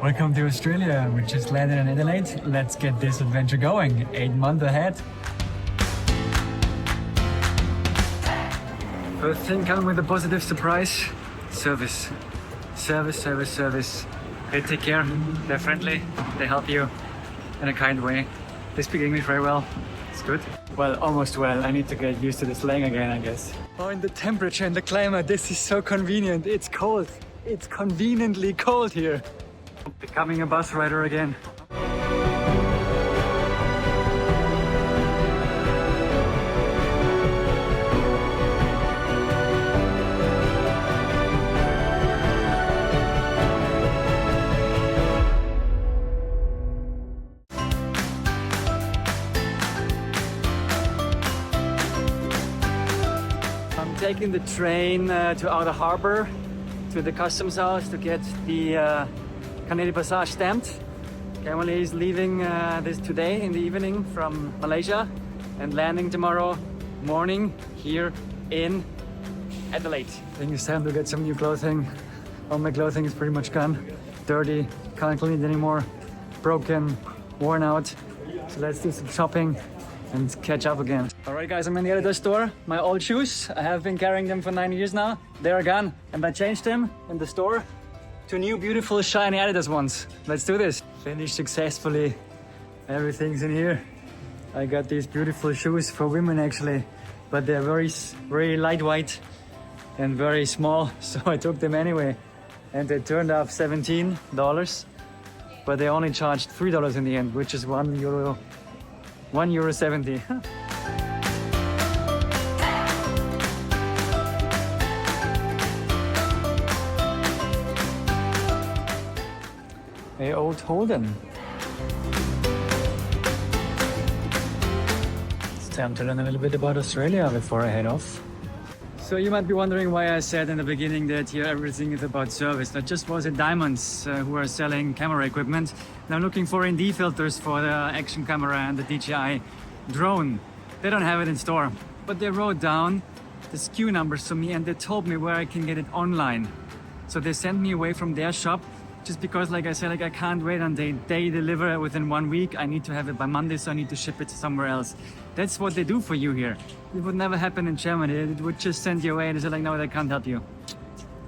Welcome to Australia. We just landed in Adelaide. Let's get this adventure going. 8 months ahead. First thing coming with a positive surprise. Service. They take care. They're friendly. They help you in a kind way. They speak English very well. It's good. Well, almost well. I need to get used to the slang again, I guess. Oh, and the temperature and the climate. This is so convenient. It's cold. It's conveniently cold here. Becoming a bus rider again. I'm taking the train to Outer Harbour, to the customs house to get the Canadian Passage stamped. Emily is leaving this today in the evening from Malaysia and landing tomorrow morning here in Adelaide. I think it's time to get some new clothing. All my clothing is pretty much gone. Dirty, can't clean it anymore. Broken, worn out. So let's do some shopping and catch up again. Alright guys, I'm in the Adelaide store. My old shoes, I have been carrying them for 9 years now. They're gone and I changed them in the store to new beautiful shiny Adidas ones. Let's do this. Finished successfully. Everything's in here. I got these beautiful shoes for women actually, but they're very lightweight and very small, so I took them anyway. And they turned up $17, but they only charged $3 in the end, which is €1.70. A old Holden. It's time to learn a little bit about Australia before I head off. So you might be wondering why I said in the beginning that here everything is about service. That just was at Diamonds who are selling camera equipment. Now looking for ND filters for the action camera and the DJI drone. They don't have it in store, but they wrote down the SKU numbers for me and they told me where I can get it online. So they sent me away from their shop. Just because, like I said, I can't wait until they deliver within 1 week. I need to have it by Monday, so I need to ship it somewhere else. That's what they do for you here. It would never happen in Germany. It would just send you away and say like, no, they can't help you.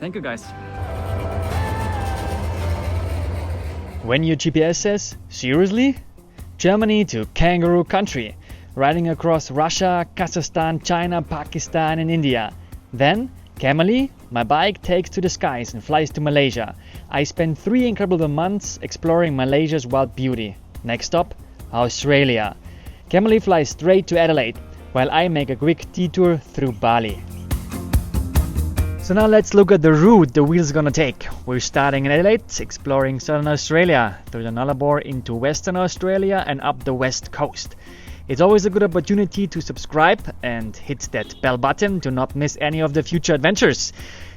Thank you, guys. When your GPS says, seriously? Germany to kangaroo country, riding across Russia, Kazakhstan, China, Pakistan and India. Then Camely, my bike takes to the skies and flies to Malaysia. I spent 3 incredible months exploring Malaysia's wild beauty. Next stop, Australia. Camely flies straight to Adelaide, while I make a quick detour through Bali. So now let's look at the route the wheel's gonna take. We're starting in Adelaide, exploring southern Australia, through the Nullarbor into Western Australia and up the west coast. It's always a good opportunity to subscribe and hit that bell button to not miss any of the future adventures.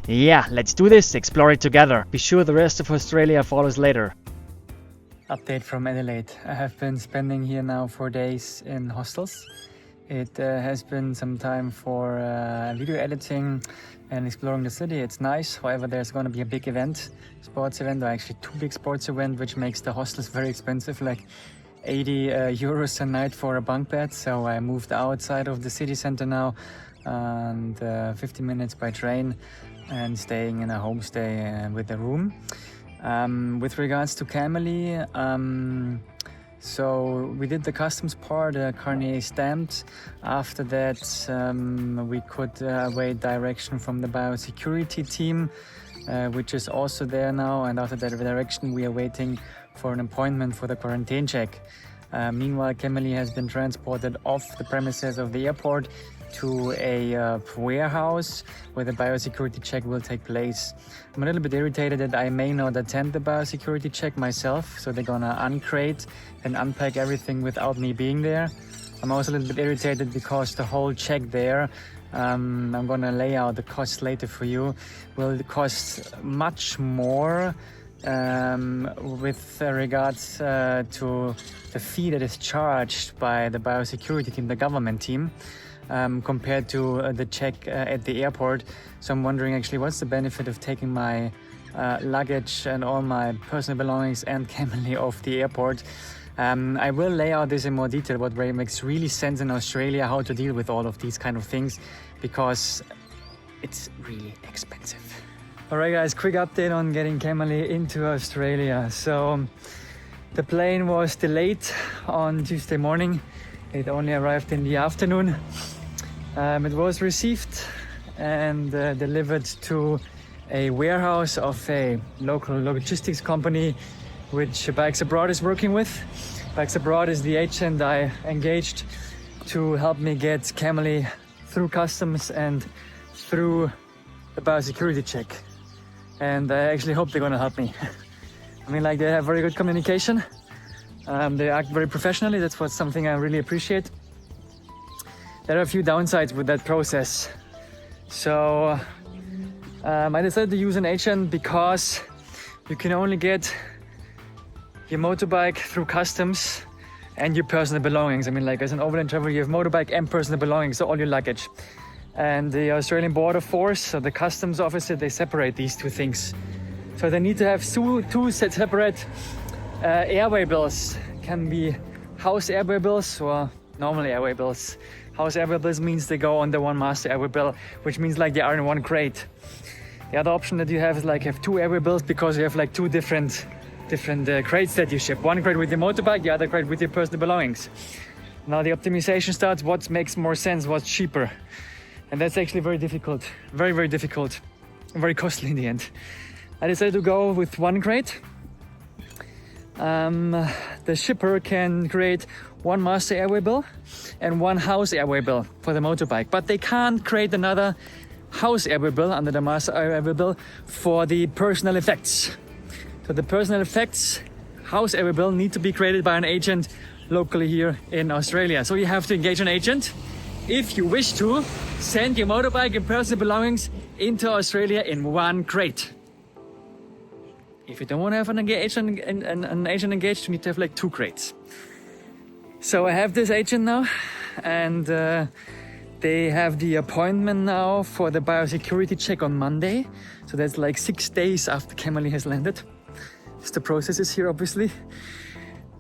Yeah, let's do this, explore it together. Be sure the rest of Australia follows later. Update from Adelaide. I have been spending here now 4 days in hostels. It has been some time for video editing and exploring the city. It's nice, however there's going to be a big event, sports event, or actually 2 big sports events, which makes the hostels very expensive, like 80 euros a night for a bunk bed. So I moved outside of the city center now and 50 minutes by train and staying in a homestay with a room. With regards to Camely, so we did the customs part, Carnier stamped. After that we could await direction from the biosecurity team, which is also there now, and after that direction we are waiting for an appointment for the quarantine check. Meanwhile, Camely has been transported off the premises of the airport to a warehouse where the biosecurity check will take place. I'm a little bit irritated that I may not attend the biosecurity check myself, so they're gonna uncrate and unpack everything without me being there. I'm also a little bit irritated because the whole check there, I'm gonna lay out the cost later for you, will cost much more with regards to the fee that is charged by the biosecurity team, the government team, compared to the check at the airport. So I'm wondering actually what's the benefit of taking my luggage and all my personal belongings and camely off the airport. I will lay out this in more detail, what makes really sense in Australia, how to deal with all of these kind of things, because it's really expensive. Alright guys, quick update on getting camely into Australia. So the plane was delayed on Tuesday morning. It only arrived in the afternoon. It was received and delivered to a warehouse of a local logistics company which Bikes Abroad is working with. Bikes Abroad is the agent I engaged to help me get camely through customs and through the biosecurity check. And I actually hope they're gonna help me. I mean, like, they have very good communication. They act very professionally. That's something I really appreciate. There are a few downsides with that process. So I decided to use an agent because you can only get your motorbike through customs and your personal belongings. I mean, like, as an overland traveler, you have motorbike and personal belongings, so all your luggage. And the Australian Border Force, so the customs officer, they separate these two things. So they need to have two separate airway bills. Can be house airway bills or normal airway bills. House airway bills means they go on the one master airway bill, which means like they are in one crate. The other option that you have is like have two airway bills, because you have like two different crates that you ship. One crate with your motorbike, the other crate with your personal belongings. Now the optimization starts, what makes more sense, what's cheaper. And that's actually very difficult, very, very difficult, and very costly in the end. I decided to go with one crate. The shipper can create one master airway bill and one house airway bill for the motorbike, but they can't create another house airway bill under the master airway bill for the personal effects. So the personal effects house airway bill need to be created by an agent locally here in Australia. So you have to engage an agent if you wish to send your motorbike and personal belongings into Australia in one crate. If you don't want to have an agent engaged, you need to have like two crates. So I have this agent now, and they have the appointment now for the biosecurity check on Monday. So that's like 6 days after camely has landed. It's the processes here, obviously.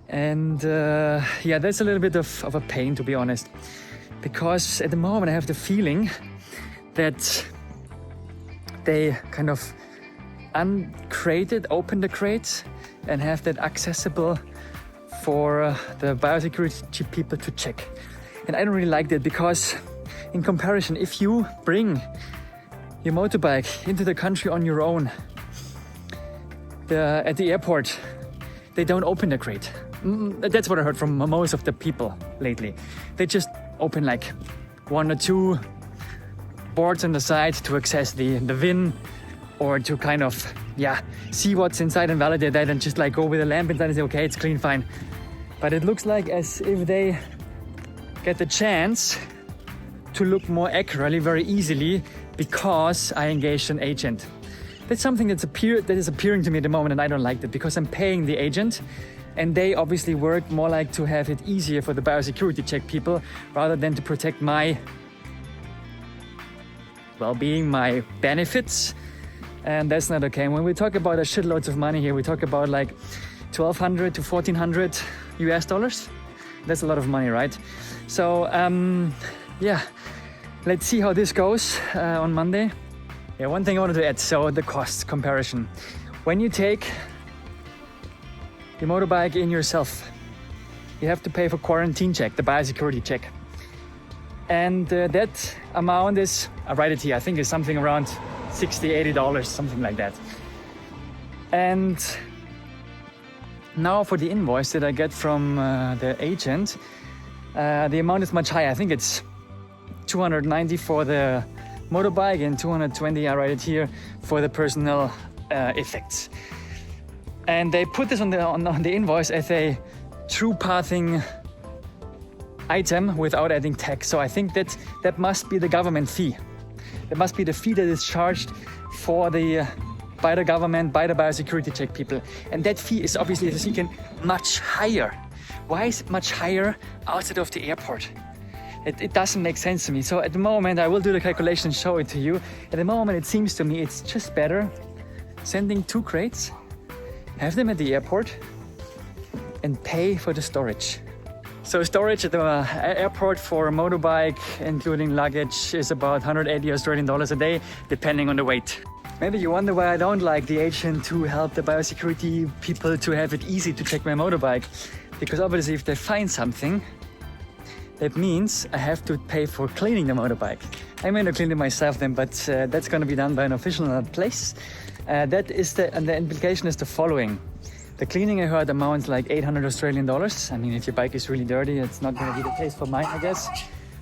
And yeah, that's a little bit of a pain, to be honest. Because at the moment I have the feeling that they kind of open the crates and have that accessible for the biosecurity people to check. And I don't really like that, because in comparison, if you bring your motorbike into the country on your own, at the airport, they don't open the crate. That's what I heard from most of the people lately. They just open like one or two boards on the side to access the VIN, or to kind of, see what's inside and validate that, and just like go with a lamp inside and say, okay, it's clean, fine. But it looks like as if they get the chance to look more accurately very easily because I engaged an agent. That's something that is appearing to me at the moment, and I don't like that, because I'm paying the agent, and they obviously work more like to have it easier for the biosecurity check people rather than to protect my well-being, my benefits. And that's not okay. And when we talk about a shitloads of money here, we talk about like $1,200 to $1,400 US. That's a lot of money, right? So yeah, let's see how this goes on Monday. Yeah, one thing I wanted to add, so the cost comparison. When you take your motorbike in yourself, you have to pay for quarantine check, the biosecurity check. And that amount is, I write it here, I think it's something around $60, $80, something like that. And now for the invoice that I get from the agent, the amount is much higher. I think it's $290 for the motorbike and $220, I write it here, for the personal effects. And they put this on the invoice as a true pathing item without adding tax. So I think that must be the government fee. That must be the fee that is charged by the government, by the biosecurity check people. And that fee is obviously, as you can, much higher. Why is it much higher outside of the airport? It doesn't make sense to me. So at the moment, I will do the calculation and show it to you. At the moment, it seems to me it's just better sending 2 crates, have them at the airport, and pay for the storage. So storage at the airport for a motorbike, including luggage, is about 180 Australian dollars a day, depending on the weight. Maybe you wonder why I don't like the agent to help the biosecurity people to have it easy to check my motorbike. Because obviously if they find something, that means I have to pay for cleaning the motorbike. I may not clean it myself then, but that's going to be done by an official place. And the implication is the following. The cleaning I heard amounts like 800 Australian dollars. I mean, if your bike is really dirty, it's not going to be the case for mine, I guess.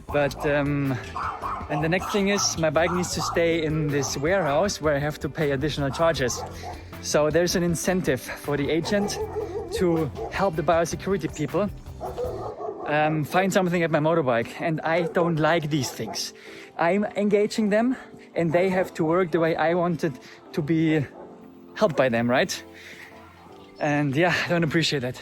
But and the next thing is my bike needs to stay in this warehouse where I have to pay additional charges. So there's an incentive for the agent to help the biosecurity people find something at my motorbike. And I don't like these things. I'm engaging them and they have to work the way I wanted to be helped by them, right? And yeah, I don't appreciate that.